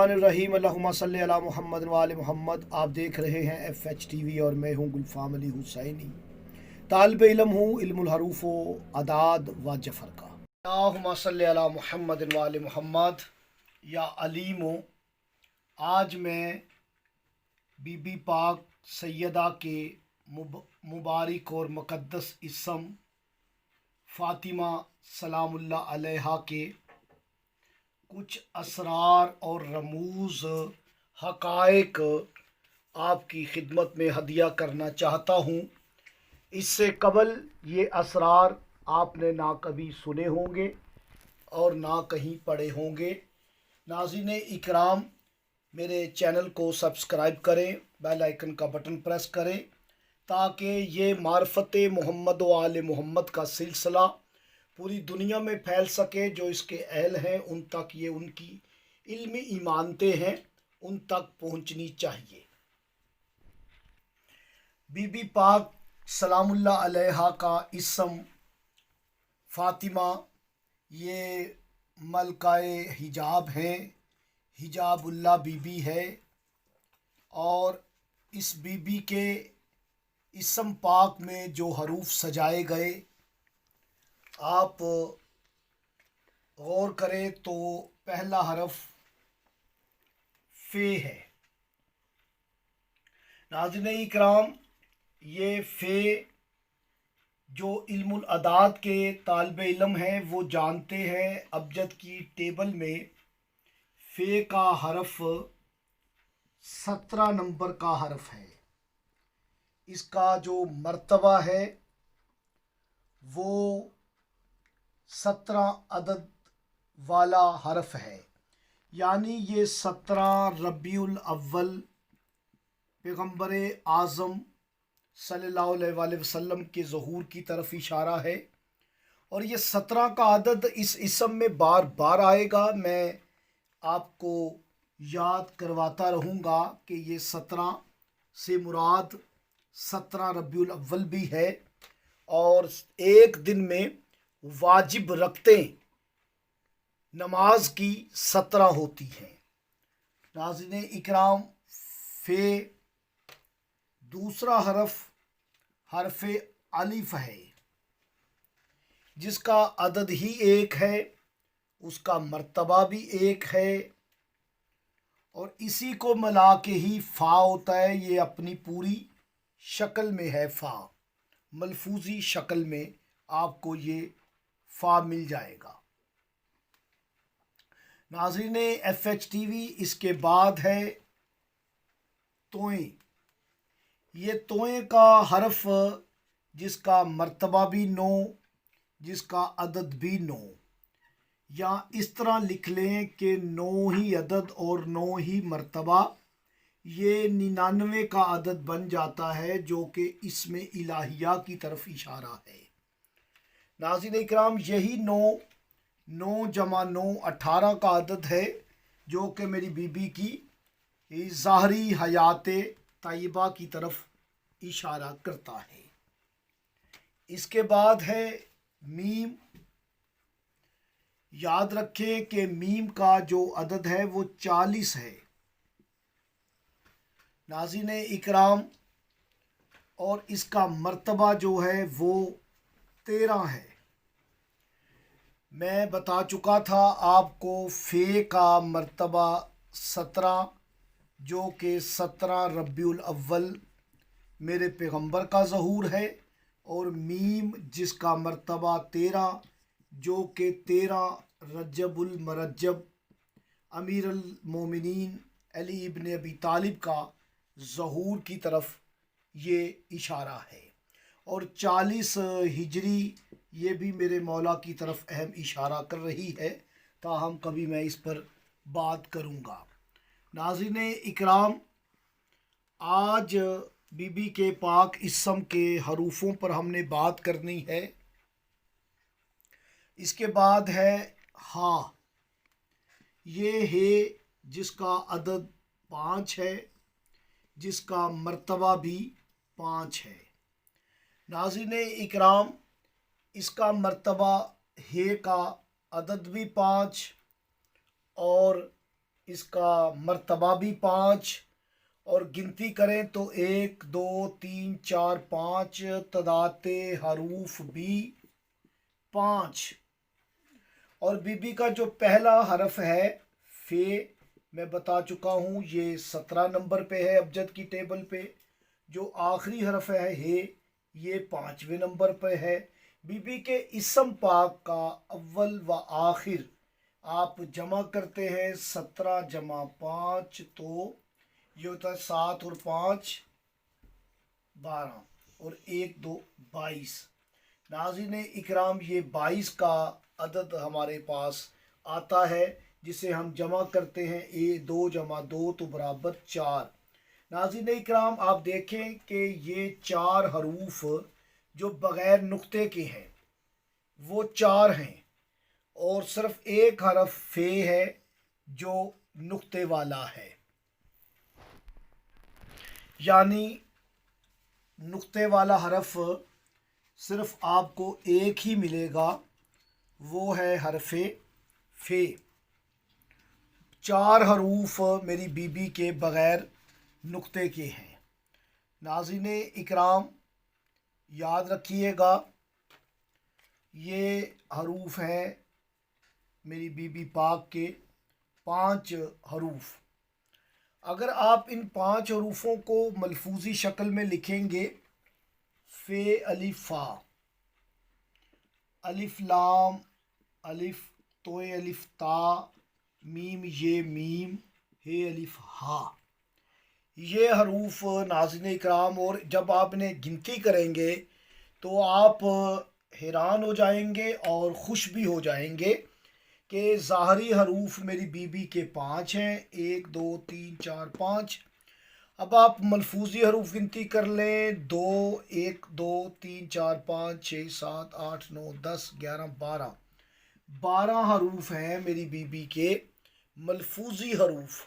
बिस्मिल्लाहिर्रहमानिर्रहीम अल्लाहुम्मा सल्ली अला मुहम्मद व आले मुहम्मद। आप देख रहे हैं FH TV और मैं हूं गुलफाम अली हुसैनी। तालिब इल्म हूँ इल्मुल हरूफ व अदाद व जफ़र का। अल्लाहुम्मा सल्ली अला मुहम्मद व आले मुहम्मद। या अलीमो, आज मैं बीबी पाक सैयदा के मुबारक और मुक़द्दस इसम फ़ातिमा सलामुल्लाह अलैहा के कुछ असरार और रमूज़ हक़ाइक़ आपकी खिदमत में हदिया करना चाहता हूँ। इससे कबल ये असरार आपने ना कभी सुने होंगे और ना कहीं पढ़े होंगे। नाज़रीन इकराम, मेरे चैनल को सब्सक्राइब करें, बेल आइकन का बटन प्रेस करें ताकि ये मार्फत मोहम्मद व आले मोहम्मद का सिलसिला पूरी दुनिया में फैल सके। जो इसके अहल हैं उन तक ये उनकी इल्मी इमानतें हैं, उन तक पहुंचनी चाहिए। बीबी पाक सलामुल्लाह अलैहा का इसम फ़ातिमा ये मलकाए हिजाब है, हिजाबुल्लाह बीबी है। और इस बीबी के इसम पाक में जो हरूफ सजाए गए, आप गौर करें तो पहला हरफ फ़े है। नाज़रीन इकराम, ये फ़े जो इल्मुल अदाद के तालिब इल्म हैं वो जानते हैं। अबजद की टेबल में फ़े का हरफ 17 नंबर का हरफ है। इसका जो मर्तबा है वो 17 अदद वाला हरफ है, यानी ये 17 रबीउल अव्वल पैगम्बर आज़म सल्लल्लाहु अलैहि वसल्लम के ज़हूर की तरफ इशारा है। और ये 17 का अदद इस इसम में बार बार आएगा। मैं आपको याद करवाता रहूँगा कि ये 17 से मुराद 17 रबीउल अव्वल भी है। और एक दिन में वाजिब रखते नमाज की 17 होती हैं। नाज़रीन इकराम, फ़े दूसरा हरफ अलिफ है, जिसका अदद ही एक है, उसका मर्तबा भी एक है और इसी को मिला के ही फ़ा होता है। ये अपनी पूरी शक्ल में है फ़ा, मलफूजी शक्ल में आपको ये फ़ा मिल जाएगा। नाज़रीन FH TV, इसके बाद है तोएं। ये तोएं का हरफ जिसका मर्तबा भी 9, जिसका अदद भी 9, या इस तरह लिख लें कि 9 ही अदद और 9 ही मर्तबा, ये 99 का अदद बन जाता है, जो कि इसमें इलाहिया की तरफ इशारा है। नाज़रीन इकराम, यही 9 जमा 9 18 का अदद है, जो कि मेरी बीबी की ज़ाहरी हयात तय्यबा की तरफ इशारा करता है। इसके बाद है मीम। याद रखें कि मीम का जो अदद है वो 40 है। नाज़रीन इकराम, और इसका मर्तबा जो है वो 13 है। मैं बता चुका था आपको फ़े का मर्तबा 17, जो कि 17 रबीउल अव्वल मेरे पैगंबर का ज़हूर है, और मीम जिसका मर्तबा 13, जो कि 13 रजबुल मरजब अमीरुल मोमिनीन अली इब्न अबी तालिब का ज़हूर की तरफ ये इशारा है। और 40 हिजरी ये भी मेरे मौला की तरफ अहम इशारा कर रही है, ताहम कभी मैं इस पर बात करूँगा। नाज़रीन इकराम, आज बीबी के पाक इसम के हरूफों पर हमने बात करनी है। इसके बाद है हा। ये है जिसका अदद 5 है, जिसका मर्तबा भी 5 है। नाज़रीन इकराम, इसका मर्तबा हे का अदद भी 5 और اس کا مرتبہ بھی 5 اور گنتی کریں تو 1 2 3 4 5 تعداد حروف بھی 5۔ اور بی بی کا جو پہلا حرف ہے فے، میں بتا چکا ہوں یہ 17 نمبر پہ ہے ابجد کی ٹیبل پہ۔ جو آخری حرف ہے یہ 5ویں نمبر پہ ہے۔ بی بی کے اسم پاک کا اول و آخر آپ جمع کرتے ہیں، 17 جمع 5 تو یہ ہوتا ہے 7 اور 5 12 اور 1 2 22۔ ناظرین اکرام، یہ 22 کا عدد ہمارے پاس آتا ہے جسے ہم جمع کرتے ہیں 2 جمع 2 تو برابر 4۔ ناظرین اکرام، آپ دیکھیں کہ یہ 4 حروف جو بغیر نقطے کے ہیں وہ 4 ہیں، اور صرف ایک حرف فے ہے جو نقطے والا ہے، یعنی نقطے والا حرف صرف آپ کو ایک ہی ملے گا، وہ ہے حرف فے۔ 4 حروف میری بی بی کے بغیر نقطے کے ہیں۔ ناظرین اکرام یاد رکھیے گا، یہ حروف ہیں میری بی بی پاک کے 5 حروف۔ اگر آپ ان 5 حروفوں کو ملفوظی شکل میں لکھیں گے، فے الف فا، الف لام الف توئے الف تا، میم یہ میم، ہے الف ہا، یہ حروف ناظرین اکرام، اور جب آپ انہیں گنتی کریں گے تو آپ حیران ہو جائیں گے اور خوش بھی ہو جائیں گے کہ ظاہری حروف میری بی بی کے 5 ہیں، 1 2 3 4 5۔ اب آپ ملفوظی حروف گنتی کر لیں، 2 1 2 3 4 5 6 7 8 9 10 11 12۔ 12 حروف ہیں میری بی بی کے ملفوظی حروف۔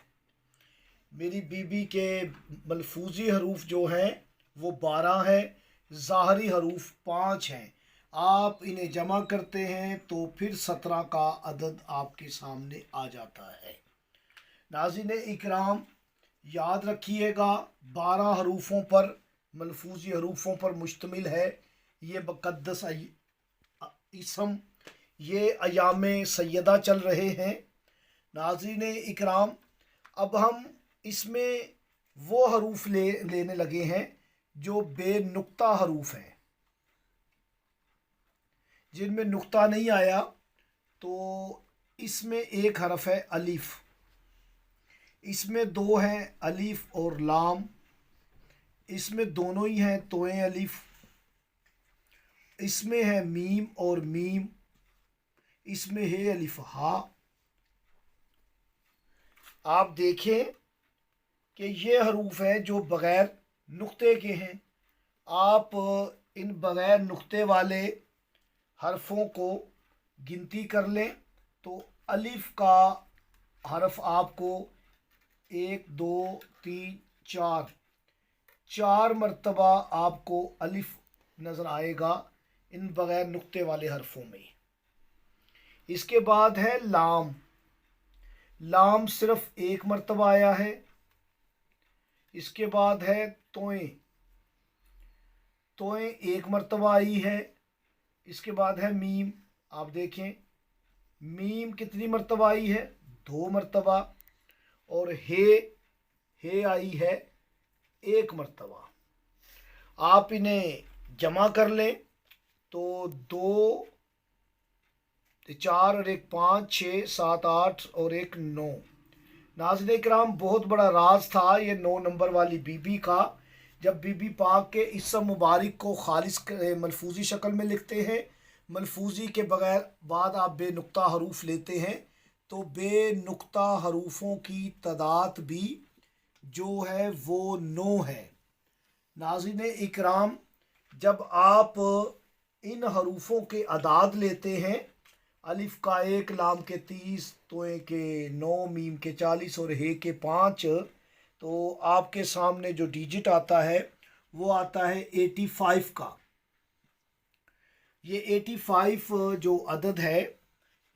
میری بی بی کے ملفوظی حروف جو ہیں وہ 12 ہیں، ظاہری حروف 5 ہیں۔ آپ انہیں جمع کرتے ہیں تو پھر 17 کا عدد آپ کے سامنے آ جاتا ہے۔ ناظرین اکرام یاد رکھیے گا، 12 حروفوں پر، ملفوظی حروفوں پر مشتمل ہے یہ مقدس اسم۔ یہ ایام سیدہ چل رہے ہیں۔ ناظرین اکرام، اب ہم اس میں وہ حروف لینے لگے ہیں جو بے نقطہ حروف ہیں، جن میں نقطہ نہیں آیا۔ تو اس میں ایک حرف ہے الف، اس میں 2 ہیں الف اور لام، اس میں دونوں ہی ہیں توئیں الف، اس میں ہے میم اور میم، اس میں ہے الف ہا۔ آپ دیکھیں کہ یہ حروف ہیں جو بغیر نقطے کے ہیں۔ آپ ان بغیر نقطے والے حرفوں کو گنتی کر لیں تو الف کا حرف آپ کو 1 2 3 4 مرتبہ آپ کو الف نظر آئے گا ان بغیر نقطے والے حرفوں میں۔ اس کے بعد ہے لام، لام صرف 1 مرتبہ آیا ہے۔ اس کے بعد ہے توئیں، توئیں 1 مرتبہ آئی ہے۔ اس کے بعد ہے میم، آپ دیکھیں میم کتنی مرتبہ آئی ہے، 2 مرتبہ، اور ہے آئی ہے 1 مرتبہ۔ آپ انہیں جمع کر لیں تو 2 4 اور 1 5 6 7 8 اور 1 9۔ ناظرین کرام، بہت بڑا راز تھا یہ 9 نمبر والی بی بی کا۔ جب بی بی پاک کے اسم مبارک کو خالص ملفوظی شکل میں لکھتے ہیں، ملفوظی کے بغیر بعد آپ بے نقطہ حروف لیتے ہیں، تو بے نقطہ حروفوں کی تعداد بھی جو ہے وہ 9 ہے۔ ناظرین اکرام، جب آپ ان حروفوں کے اعداد لیتے ہیں، الف کا 1 لام کے 30 توئیں کے 9 میم کے 40 اور ہے کے 5، تو آپ کے سامنے جو ڈیجٹ آتا ہے وہ آتا ہے 85 کا۔ یہ 85 جو عدد ہے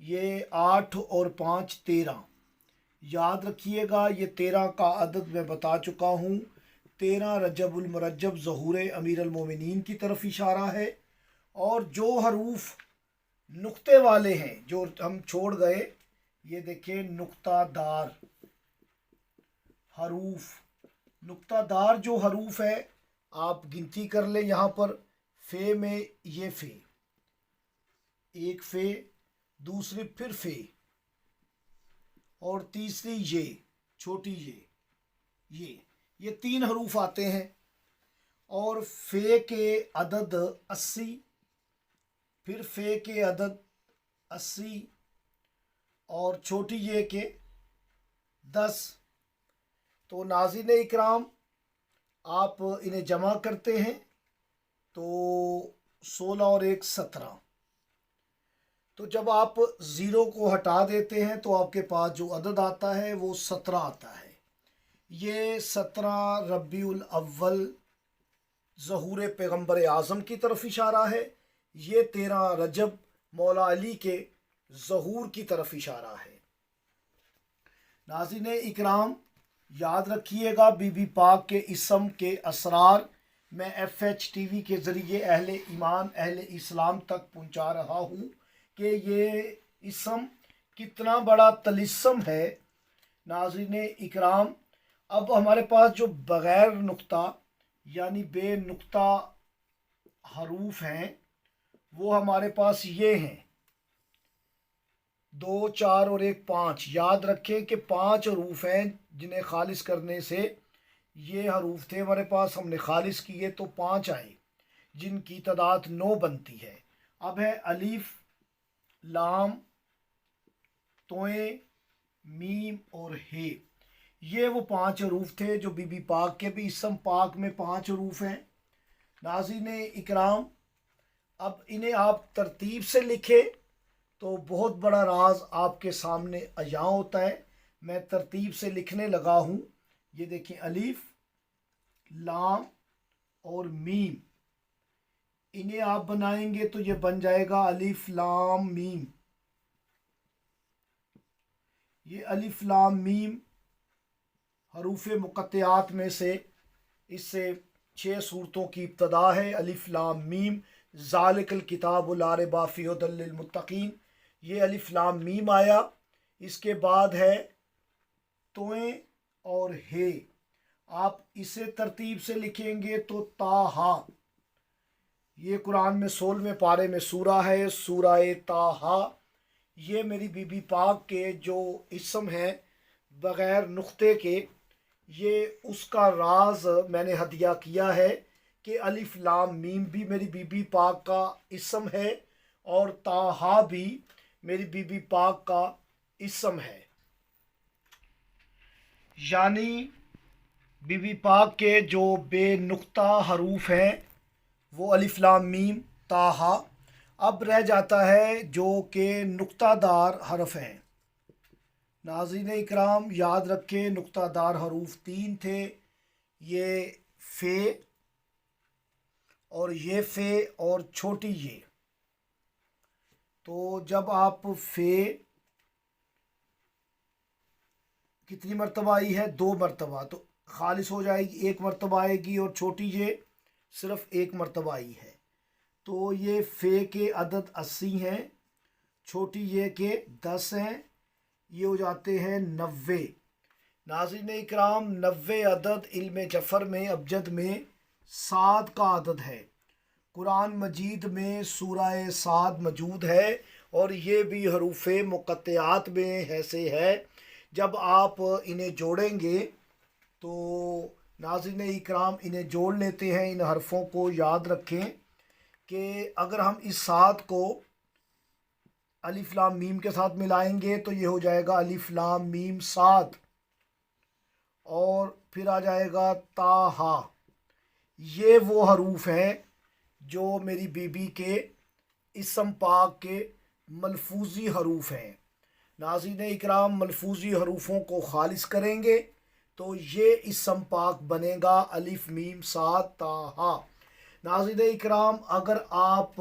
یہ 8 اور 5 13، याद रखिएगा ये 13 का अदद मैं बता चुका हूँ। 13 रजब उल मुरज्जब ज़हूर अमीर अल मोमिनीन की तरफ इशारा है। और जो हरूफ नुक्ते वाले हैं जो हम छोड़ गए, ये देखिए नुक्तादार हरूफ, नुक्तादार जो हरूफ है आप गिनती कर लें। यहाँ पर फे में ये फे, एक फे, दूसरी फिर फे, और तीसरी ये छोटी ये 3 हरूफ आते हैं। और फे के अदद 80, फिर फे के अदद 80 और छोटी ये के 10। तो नाज़रीन इकराम आप इन्हें जमा करते हैं तो 16 और 1 17। तो जब आप ज़ीरो को हटा देते हैं तो आपके पास जो अदद आता है वो 17 आता है। ये 17 रबीउल अव्वल ज़हूर पैगम्बर आज़म की तरफ इशारा है। ये 13 रजब मौला अली के ज़हूर की तरफ इशारा है। नाज़रीन इकराम याद रखिएगा बीबी पाक के इसम के असरार मैं FHTV के ज़रिए अहले ईमान अहले इस्लाम तक पहुँचा रहा हूँ कि ये इसम कितना बड़ा तलिस्म है। नाज़रीन इकराम अब हमारे पास जो बग़ैर नुक्ता यानी बे नुक्ता हरूफ हैं वो हमारे पास ये हैं 2 4 और 1 5। याद रखें कि 5 हरूफ हैं जिन्हें खालिस करने से ये हरूफ थे हमारे पास, हमने खालिस किए तो 5 आए जिनकी तादाद 9 बनती है। अब है अलिफ लाम तोए मीम और हे, ये वो 5 हरूफ थे जो बीबी पाक के भी इसम पाक में 5 हरूफ हैं। नाज़रीन इकराम अब इन्हें आप तरतीब से लिखें तो बहुत बड़ा राज आपके सामने अया होता है। मैं तरतीब से लिखने लगा हूँ। ये देखिए अलिफ लाम और मीम, इन्हें आप बनाएंगे तो ये बन जाएगा अलिफ लाम मीम। ये अलिफ लाम मीम हरूफ मुक़त्तिआत में से इससे 6 सूरतों की इब्तदा है। अलिफ लाम मीम ज़ालिकल किताबु ला रैबा फ़ीहि हुदल लिल मुत्तक़ीन, ये अलिफ लाम मीम आया। इसके बाद है तोए और हे, आप इसे तरतीब से लिखेंगे तो ताहा। ये कुरान में 16वें पारे में सूरा है, सूरा ताहा। ये मेरी बीबी पाक के जो इसम हैं बग़ैर नुक्ते के, ये उसका राज मैंने हदिया किया है कि अलिफ लाम मीम भी मेरी बीबी पाक का इसम है और ताहा भी मेरी बीबी पाक का इसम है। यानी बीबी पाक के जो बेनुक्ता हरूफ हैं वो अलिफ लाम मीम ताहा। अब रह जाता है जो कि नुक्तादार हरफ हैं। नाज़रीन इकराम याद रखें नुक्तादार हरूफ 3 थे, ये फ़े और ये फ़े और छोटी ये। तो जब आप फ़े कितनी मरतबा आई है, 2 मरतबा, तो खालिस हो जाएगी, 1 मरतबा आएगी, और छोटी ये सिर्फ 1 मरतबा आई है। तो ये फ़े के अदद 80 हैं, छोटी ये के 10 हैं, ये हो जाते हैं 90। नाज़रीन इकराम 90 अदद इल्म जफ़र में अबजद में साद का अदद है। कुरान मजीद में सूरह साद मौजूद है और ये भी हरूफ मुक़त्तिआत में ऐसे है। जब आप इन्हें जोड़ेंगे तो नाज़रीन इकराम इन्हें जोड़ लेते हैं। इन हरफों को याद रखें कि अगर हम इस साद को अलिफ लाम मीम के साथ मिलाएंगे तो ये हो जाएगा अलिफ लाम मीम साद, और फिर आ जाएगा ताहा। ये वो हरूफ हैं जो मेरी बीबी के इसम पाक के मलफूजी हरूफ हैं। नाज़रीन इकराम मलफूजी हरूफों को खालिस करेंगे तो ये इसम पाक बनेगा अलिफ मीम साद ताहा। नाज़रीन इकराम अगर आप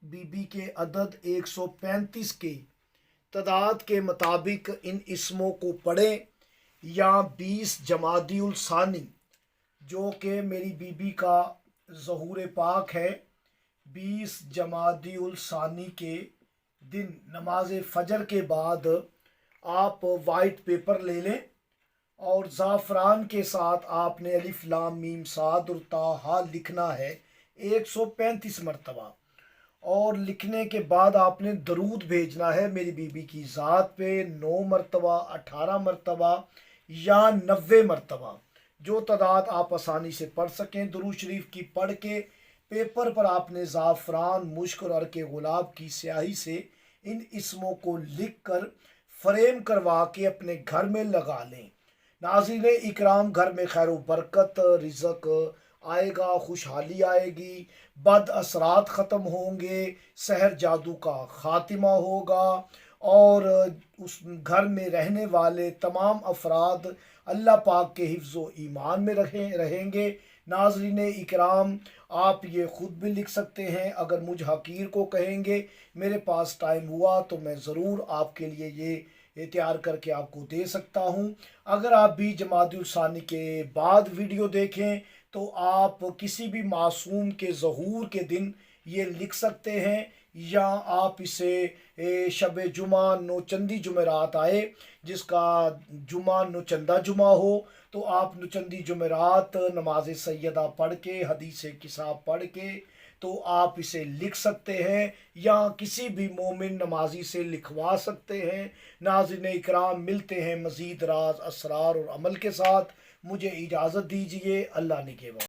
बीबी के अदद 135 के तादाद के मुताबिक इन इसमों को पढ़ें या 20 जमादियुल सानी जो कि मेरी बीबी का ज़हूर पाक है, 20 जमादियुल सानी के दिन नमाज फजर के बाद आप वाइट पेपर ले लें और ज़ाफ़रान के साथ आपने अलिफ लाम मीम साद और ताहा लिखना है 135 मरतबा, और लिखने के बाद आपने दरूद भेजना है मेरी बीबी की ज़ात पे 9 मरतबा, 18 मरतबा या 90 मरतबा, जो तादाद आप आसानी से पढ़ सकें। दुरूद शरीफ की पढ़ के पेपर पर आपने ज़ाफ़रान, मुश्क और अर्के गुलाब की स्याही से इन इसमों को लिख कर फ्रेम करवा के अपने घर में लगा लें। नाज़रीन इकराम, घर में खैर बरकत, रिज़्क आएगा, खुशहाली आएगी, बद असरात ख़त्म होंगे, सहर जादू का ख़ातिमा होगा और उस घर में रहने वाले तमाम अफराद अल्लाह पाक के हिफ्ज़ व ईमान में रहेंगे। नाज़रीन इकराम, आप ये ख़ुद भी लिख सकते हैं। अगर मुझ हकीर को कहेंगे, मेरे पास टाइम हुआ तो मैं ज़रूर आपके लिए ये तैयार करके आपको दे सकता हूँ। अगर आप भी जमादियुल सानी के बाद वीडियो देखें तो आप किसी भी मासूम के ज़हूर के दिन ये लिख सकते हैं, या आप इसे शब जुमा नौचंदी जुमेरात आए जिसका जुमा नौचंदा जुमा हो तो आप नौचंदी जुमेरात नमाज सैयदा पढ़ के, हदीस किसाब पढ़ के तो आप इसे लिख सकते हैं, या किसी भी मोमिन नमाजी से लिखवा सकते हैं। नाज़रीन इकराम, मिलते हैं मज़ीद राज, असरार और अमल के साथ। मुझे इजाज़त दीजिए। अल्लाह निगहबान।